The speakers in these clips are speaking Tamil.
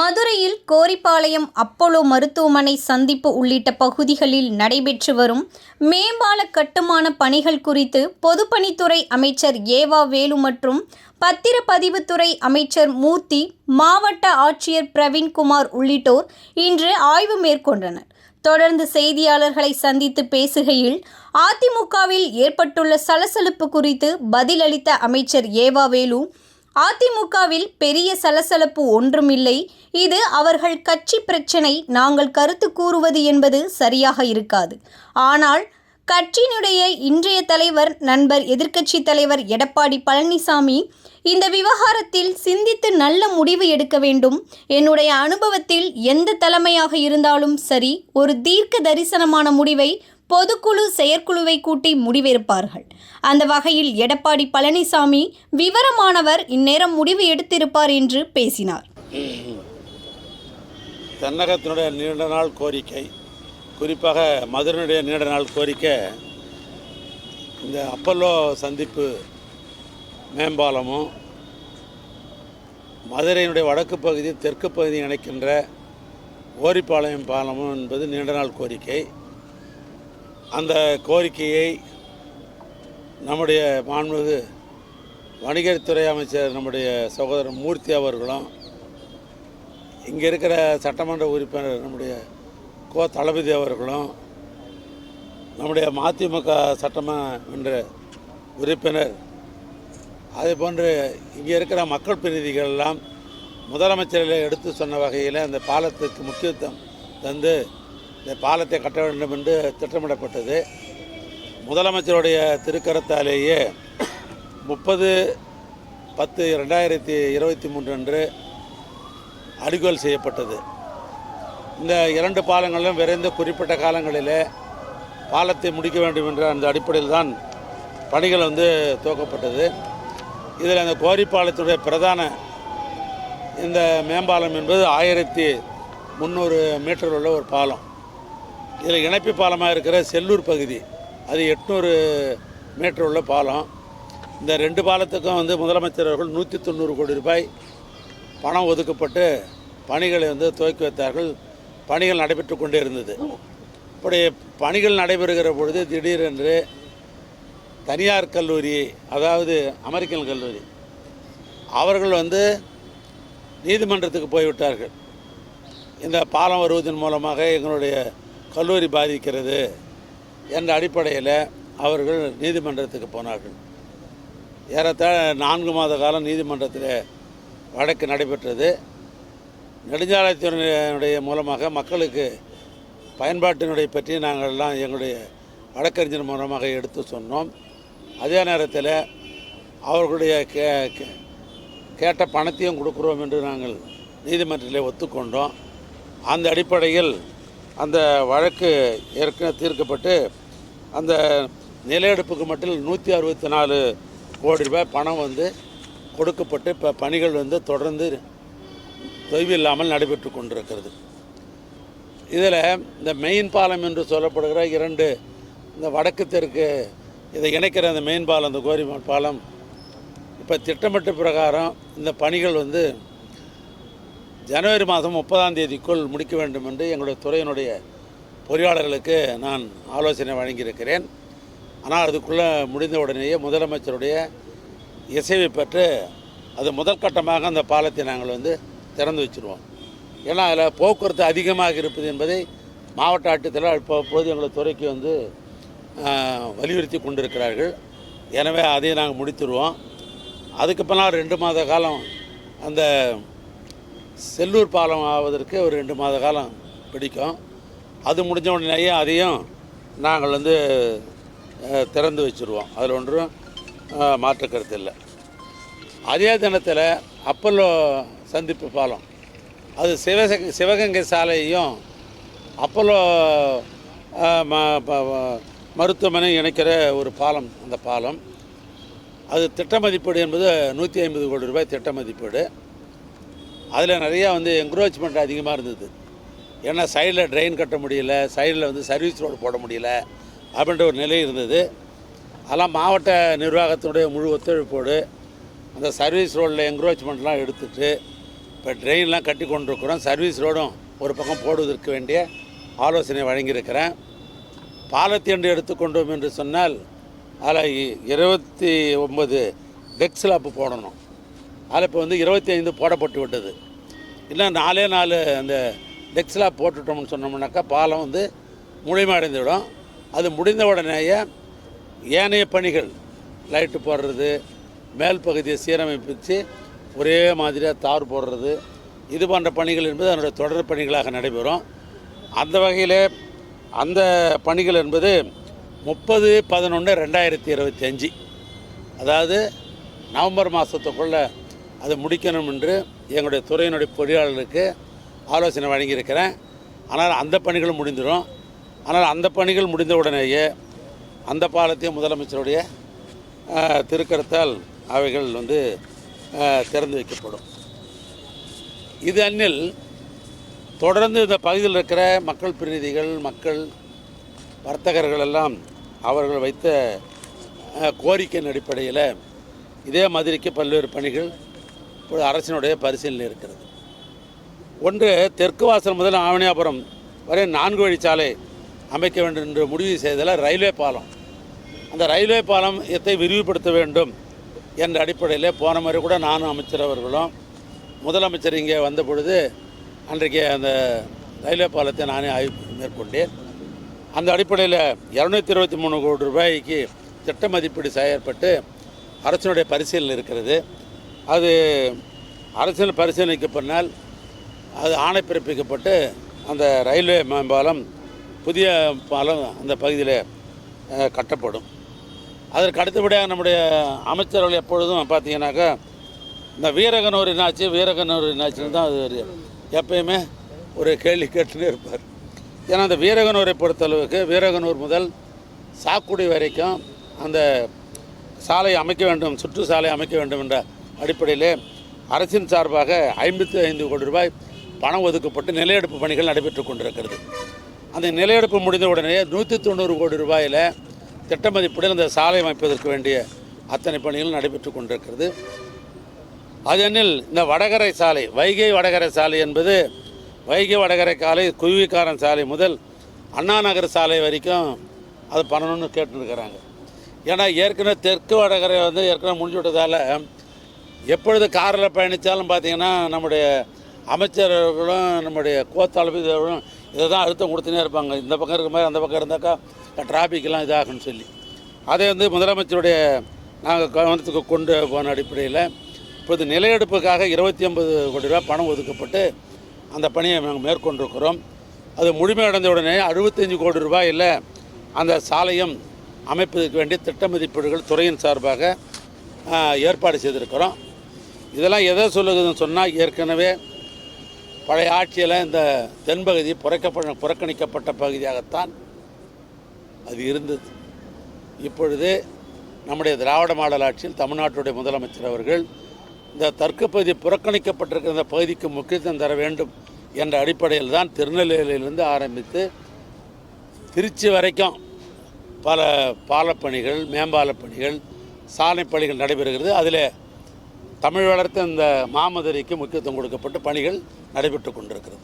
மதுரையில் கோரிப்பாளையம் அப்போலோ மருத்துவமனை சந்திப்பு உள்ளிட்ட பகுதிகளில் நடைபெற்று வரும் மேம்பால கட்டுமான பணிகள் குறித்து பொதுப்பணித்துறை அமைச்சர் ஏவா வேலு மற்றும் பத்திரப்பதிவுத்துறை அமைச்சர் மூர்த்தி, மாவட்ட ஆட்சியர் பிரவீன்குமார் உள்ளிட்டோர் இன்று ஆய்வு மேற்கொண்டனர். தொடர்ந்து செய்தியாளர்களை சந்தித்து பேசுகையில், அதிமுகவில் ஏற்பட்டுள்ள சலசலப்பு குறித்து பதிலளித்த அமைச்சர் ஏவா வேலு, அதிமுகவில் பெரிய சலசலப்பு ஒன்றுமில்லை. இது அவர்கள் கட்சி பிரச்சனை. நாங்கள் கருத்து கூறுவது என்பது சரியாக இருக்காது. ஆனால் கட்சியினுடைய இன்றைய தலைவர், நண்பர் எதிர்க்கட்சி தலைவர் எடப்பாடி பழனிசாமி இந்த விவகாரத்தில் சிந்தித்து நல்ல முடிவு எடுக்க வேண்டும். என்னுடைய அனுபவத்தில் எந்த தலைமையாக இருந்தாலும் சரி, ஒரு தீர்க்க தரிசனமான முடிவை பொதுக்குழு செயற்குழுவை கூட்டி முடிவெடுப்பார்கள். அந்த வகையில் எடப்பாடி பழனிசாமி விவரமானவர், இந்நேரம் முடிவு எடுத்திருப்பார் என்று பேசினார். தென்னகத்தினுடைய நீண்ட நாள் கோரிக்கை, குறிப்பாக மதுரையினுடைய நீண்ட நாள் கோரிக்கை, இந்த அப்போலோ சந்திப்பு மேம்பாலமும் மதுரையினுடைய வடக்கு பகுதி தெற்கு பகுதியை இணைக்கின்ற கோரிப்பாளையம் பாலமும் என்பது நீண்ட நாள் கோரிக்கை. அந்த கோரிக்கையை நம்முடைய மாண்புமிகு வணிகத்துறை அமைச்சர் நம்முடைய சகோதரர் மூர்த்தி அவர்களும், இங்கே இருக்கிற சட்டமன்ற உறுப்பினர் நம்முடைய கோ தளபதி அவர்களும், நம்முடைய மதிமுக சட்டமன்ற உறுப்பினர், அதே போன்று இங்கே இருக்கிற மக்கள் பிரதிநிதிகள் எல்லாம் முதலமைச்சர்களை எடுத்து சொன்ன வகையில் அந்த பாலத்துக்கு முக்கியத்துவம் தந்து இந்த பாலத்தை கட்ட வேண்டும் என்று திட்டமிடப்பட்டது. முதலமைச்சருடைய திருக்கரத்தாலேயே 30/10/2023 அன்று அடிக்கோல் செய்யப்பட்டது. இந்த 2 பாலங்களிலும் விரைந்த குறிப்பிட்ட காலங்களில் பாலத்தை முடிக்க வேண்டும் என்ற அந்த அடிப்படையில் தான் பணிகள் துவக்கப்பட்டது. இதில் அந்த கோரிப்பாலத்துடைய பிரதான இந்த மேம்பாலம் என்பது 1300 மீட்டர் உள்ள ஒரு பாலம். இதில் இணைப்பு பாலமாக இருக்கிற செல்லூர் பகுதி அது 800 மீட்டர் உள்ள பாலம். இந்த 2 பாலத்துக்கும் முதலமைச்சர் அவர்கள் 190 கோடி ரூபாய் பணம் ஒதுக்கப்பட்டு பணிகளை துவக்கி வைத்தார்கள். பணிகள் நடைபெற்று கொண்டே இருந்தது. இப்படி பணிகள் நடைபெறுகிற பொழுது திடீரென்று தனியார் கல்லூரி, அதாவது அமெரிக்கன் கல்லூரி, அவர்கள் நீதிமன்றத்துக்கு போய்விட்டார்கள். இந்த பாலம் வருவதன் மூலமாக எங்களுடைய கல்லூரி பாதிக்கிறது என்ற அடிப்படையில் அவர்கள் நீதிமன்றத்துக்கு போனார்கள். ஏறத்தாழ 4 மாத காலம் நீதிமன்றத்தில் வழக்கு நடைபெற்றது. நெடுஞ்சாலைத்துறையினுடைய மூலமாக மக்களுக்கு பயன்பாட்டினுடைய பற்றி நாங்கள் எல்லாம் எங்களுடைய வழக்கறிஞர் மூலமாக எடுத்து சொன்னோம். அதே நேரத்தில் அவர்களுடைய கேட்ட பணத்தையும் கொடுக்குறோம் என்று நாங்கள் நீதிமன்றத்தில் ஒத்துக்கொண்டோம். அந்த அடிப்படையில் அந்த வழக்கு ஏற்கனவே தீர்க்கப்பட்டு அந்த நிலையெடுப்புக்கு மட்டும் 164 கோடி ரூபாய் பணம் கொடுக்கப்பட்டு இப்போ பணிகள் தொடர்ந்து தொய்வில்லாமல் நடைபெற்று கொண்டிருக்கிறது. இதில் இந்த மெயின் பாலம் என்று சொல்லப்படுகிற 2 இந்த வடக்கு தெற்கு இதை இணைக்கிற அந்த மெயின் பாலம், அந்த கோரி பாலம், இப்போ திட்டமிட்ட பிரகாரம் இந்த பணிகள் ஜனவரி மாதம் 30ஆம் தேதிக்குள் முடிக்க வேண்டும் என்று எங்களுடைய துறையினுடைய பொறியாளர்களுக்கு நான் ஆலோசனை வழங்கியிருக்கிறேன். ஆனால் அதுக்குள்ளே முடிந்த உடனேயே முதலமைச்சருடைய இசைவை பெற்று அது முதல் கட்டமாக அந்த பாலத்தை நாங்கள் திறந்து வச்சுருவோம். ஏன்னா அதில் போக்குவரத்து அதிகமாக இருப்பது என்பதை மாவட்ட ஆட்சித்தலைவர் இப்போது எங்களுடைய துறைக்கு வலியுறுத்தி கொண்டிருக்கிறார்கள். எனவே அதையும் நாங்கள் முடித்துடுவோம். அதுக்கு பின்னால் 2 மாத காலம் அந்த செல்லூர் பாலம் ஆவதற்கு ஒரு 2 மாத காலம் பிடிக்கும். அது முடிஞ்ச உடனேயே அதையும் நாங்கள் திறந்து வச்சுருவோம். அதில் ஒன்றும் மாற்று கருத்து இல்லை. அதே தினத்தில் அப்போலோ சந்திப்பு பாலம், அது சிவகங்கை சாலையையும் அப்போலோ மருத்துவமனை இணைக்கிற ஒரு பாலம். அந்த பாலம் அது திட்ட மதிப்பீடு என்பது 150 கோடி ரூபாய் திட்ட மதிப்பீடு. அதில் நிறையா என்க்ரோச்மெண்ட் அதிகமாக இருந்தது. ஏன்னா சைடில் ட்ரெயின் கட்ட முடியல, சைடில் சர்வீஸ் ரோடு போட முடியல அப்படின்ற ஒரு நிலை இருந்தது. அதெல்லாம் மாவட்ட நிர்வாகத்தினுடைய முழு ஒத்துழைப்போடு அந்த சர்வீஸ் ரோடில் என்க்ரோச்மெண்ட்லாம் எடுத்துகிட்டு இப்போ ட்ரெயின்லாம் கட்டி கொண்டிருக்கிறோம். சர்வீஸ் ரோடும் ஒரு பக்கம் போடுவதற்கு வேண்டிய ஆலோசனை வழங்கியிருக்கிறேன். பாலத்தை என்று எடுத்துக்கொண்டோம் என்று சொன்னால் அதில் 29 டெக் ஸ்லாப் போடணும். அதில் இப்போ வந்து 25 போடப்பட்டு விட்டது. இன்னும் 4 அந்த டெக் ஸ்லாப் போட்டுட்டோம்னு சொன்னோம்னாக்கா பாலம் வந்து முழுமையடைந்துவிடும். அது முடிந்த உடனேயே ஏனைய பணிகள் லைட்டு போடுறது, மேல் பகுதியை சீரமைப்பிச்சு ஒரே மாதிரியாக தார் போடுறது, இது போன்ற பணிகள் என்பது அதனுடைய தொடர் பணிகளாக நடைபெறும். அந்த வகையில் அந்த பணிகள் என்பது 30/11/2025 அதாவது நவம்பர் மாதத்துக்குள்ளே அதை முடிக்கணும் என்று எங்களுடைய துறையினுடைய பொறியாளர்களுக்கு ஆலோசனை வழங்கியிருக்கிறேன். ஆனால் அந்த பணிகளும் முடிந்துடும். ஆனால் அந்த பணிகள் முடிந்த உடனேயே அந்த பாலத்தையும் முதலமைச்சருடைய திருக்கரத்தால் அவைகள் வந்து திறந்து வைக்கப்படும். இது அன்னில் தொடர்ந்து இந்த பகுதியில் இருக்கிற மக்கள் பிரதிநிதிகள், மக்கள் வர்த்தகர்கள் எல்லாம் அவர்கள் வைத்த கோரிக்கையின் அடிப்படையில் இதே மாதிரிக்கு பல்வேறு பணிகள் இப்போது அரசினுடைய பரிசீலனை இருக்கிறது. ஒன்று, தெற்கு வாசல் முதல் ஆவணியாபுரம் வரை 4 வழிச்சாலை அமைக்க வேண்டும் என்று முடிவு செய்ததில் ரயில்வே பாலம், அந்த ரயில்வே பாலத்தை விரிவுபடுத்த வேண்டும் என்ற அடிப்படையில் போன முறை கூட நானும் அமைச்சர் அவர்களும் முதலமைச்சர் இங்கே வந்த பொழுது அன்றைக்கு அந்த ரயில்வே பாலத்தை நானே ஆய்வு மேற்கொண்டேன். அந்த அடிப்படையில் 223 கோடி ரூபாய்க்கு திட்ட மதிப்பீடு செய்யப்பட்டு அரசினுடைய பரிசீலனை இருக்கிறது. அது அரசியல் பரிசீலனைக்கு பின்னால் அது ஆணை பிறப்பிக்கப்பட்டு அந்த ரயில்வே மேம்பாலம், புதிய பாலம் அந்த பகுதியில் கட்டப்படும். அதற்கு அடுத்தபடியாக நம்முடைய அமைச்சர்கள் எப்பொழுதும் பார்த்தீங்கன்னாக்கா இந்த வீரகனூர் என்னாச்சுன்னு தான் அது எப்பயுமே ஒரு கேள்வி கேட்டுன்னே இருப்பார். ஏன்னா அந்த வீரகனூரை பொறுத்தளவுக்கு வீரகனூர் முதல் சாக்குடி வரைக்கும் அந்த சாலை அமைக்க வேண்டும், சுற்று சாலை அமைக்க வேண்டும் என்ற அடிப்படையிலே அரசின் சார்பாக 55 கோடி ரூபாய் பணம் ஒதுக்கப்பட்டு நிலையெடுப்பு பணிகள் நடைபெற்று கொண்டிருக்கிறது. அந்த நிலையெடுப்பு முடிந்த உடனே 190 கோடி ரூபாயில் திட்ட மதிப்பீடில் அந்த சாலை அமைப்பதற்கு வேண்டிய அத்தனை பணிகளும் நடைபெற்று கொண்டிருக்கிறது. அதனில் இந்த வடகரை சாலை, வைகை வடகரை சாலை என்பது வைகை வடகரை சாலை, குருவிக்காரன் சாலை முதல் அண்ணா நகர் சாலை வரைக்கும் அது பண்ணணும்னு கேட்டுருக்கிறாங்க. ஏன்னா ஏற்கனவே தெற்கு வடகரை வந்து ஏற்கனவே முடிஞ்சு விட்டதால் எப்பொழுது காரில் பயணித்தாலும் பார்த்திங்கன்னா நம்முடைய அமைச்சர்களும் நம்முடைய கோத்தாளர்களும் இதை தான் அழுத்தம் கொடுத்துனே இருப்பாங்க. இந்த பக்கம் இருக்கிற மாதிரி அந்த பக்கம் இருந்தாக்கா டிராஃபிக்கெலாம் இதாகுன்னு சொல்லி அதை வந்து முதலமைச்சருடைய நாங்கள் கவனத்துக்கு கொண்டு போன அடிப்படையில் இப்போது நிலையெடுப்புக்காக 250 கோடி ரூபாய் பணம் ஒதுக்கப்பட்டு அந்த பணியை நாங்கள் மேற்கொண்டிருக்கிறோம். அது முழுமையடைந்த உடனே 65 கோடி ரூபாயில் அந்த சாலையும் அமைப்பதற்கு வேண்டிய திட்ட மதிப்பீடுகள் துறையின் சார்பாக ஏற்பாடு செய்திருக்கிறோம். இதெல்லாம் எதை சொல்லுதுன்னு சொன்னால், ஏற்கனவே பழைய ஆட்சியில் இந்த தென்பகுதி புறக்கணிக்கப்பட்ட பகுதியாகத்தான் அது இருந்தது. இப்பொழுது நம்முடைய திராவிட மாடல் ஆட்சியில் தமிழ்நாட்டுடைய முதலமைச்சர் அவர்கள் இந்த தற்கப்பகுதி புறக்கணிக்கப்பட்டிருக்கிற இந்த பகுதிக்கு முக்கியத்துவம் தர வேண்டும் என்ற அடிப்படையில் தான் திருநெல்வேலியிலிருந்து ஆரம்பித்து திருச்சி வரைக்கும் பல பாலப்பணிகள், மேம்பால பணிகள், சாலை பணிகள் நடைபெறுகிறது. அதில் தமிழ் வளர்த்த இந்த மாமதுரைக்கு முக்கியத்துவம் கொடுக்கப்பட்டு பணிகள் நடைபெற்று கொண்டிருக்கிறது.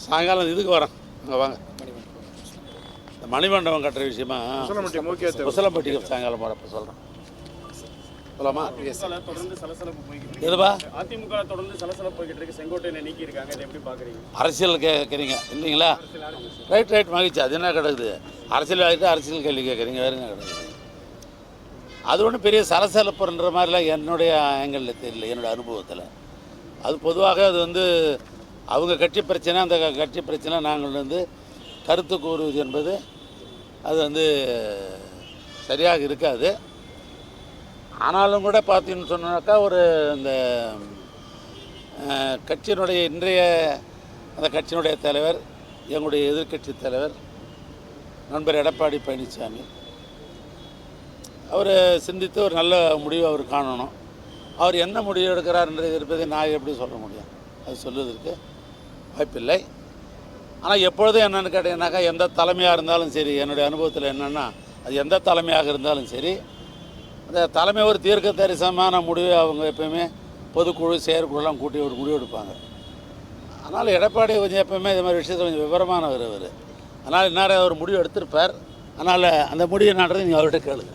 சாயங்காலம் இதுக்கு வரோம், அங்கே வாங்க. இந்த மணிமண்டபம் கட்டுற விஷயமா உசலம்பட்டிக்கு சாயங்காலம் வரப்போ சொல்கிறேன். சொல்லலாமா? எதுபா அதிமுக தொடர்ந்து சலசலப்பு போய்கிட்டு இருக்கு. செங்கோட்டையை நீக்கி இருக்காங்க, இதை எப்படி பார்க்குறீங்க? அரசியல் கேட்குறீங்க இல்லைங்களா? ரைட் மகிழ்ச்சி. அது என்ன கிடக்குது? அரசியல் ஆகிட்டு அரசியல் கேள்வி கேட்குறீங்க, வேறு என்ன கிடக்குது? அது ஒன்றும் பெரிய சலசலப்புன்ற மாதிரிலாம் என்னுடைய ஆங்கிளில் தெரியல, என்னோடய அனுபவத்தில். அது பொதுவாக அது வந்து அவங்க கட்சி பிரச்சனை, அந்த கட்சி பிரச்சனை நாங்கள் வந்து கருத்து கூறுவது என்பது அது வந்து சரியாக இருக்காது. ஆனாலும் கூட பார்த்தீங்கன்னு சொன்னாக்கா ஒரு இந்த கட்சியினுடைய இன்றைய அந்த கட்சியினுடைய தலைவர், எங்களுடைய எதிர்க்கட்சி தலைவர் நண்பர் எடப்பாடி பழனிசாமி, அவர் சிந்தித்து ஒரு நல்ல முடிவு அவர் காணணும். அவர் என்ன முடிவு எடுக்கிறார் என்று இருப்பதை நான் எப்படி சொல்ல முடியும்? அது சொல்வதற்கு வாய்ப்பில்லை. ஆனால் எப்பொழுதும் என்னென்னு கேட்டீங்கன்னாக்கா, எந்த தலைமையாக இருந்தாலும் சரி, என்னுடைய அனுபவத்தில் என்னென்னா, அது எந்த தலைமையாக இருந்தாலும் சரி, அந்த தலைமை ஒரு தீர்க்க தரிசனமான முடிவு அவங்க எப்பயுமே பொதுக்குழு செயற்குழுலாம் கூட்டி ஒரு முடிவு எடுப்பாங்க. அதனால் எடப்பாடி கொஞ்சம் எப்பவுமே இது மாதிரி விஷயத்தில் கொஞ்சம் விவரமானவர் அவர். அதனால் இன்னார அவர் முடிவு எடுத்திருப்பார். அதனால் அந்த முடிவு என்னன்றது நீங்கள் அவர்கிட்ட கேளுங்க.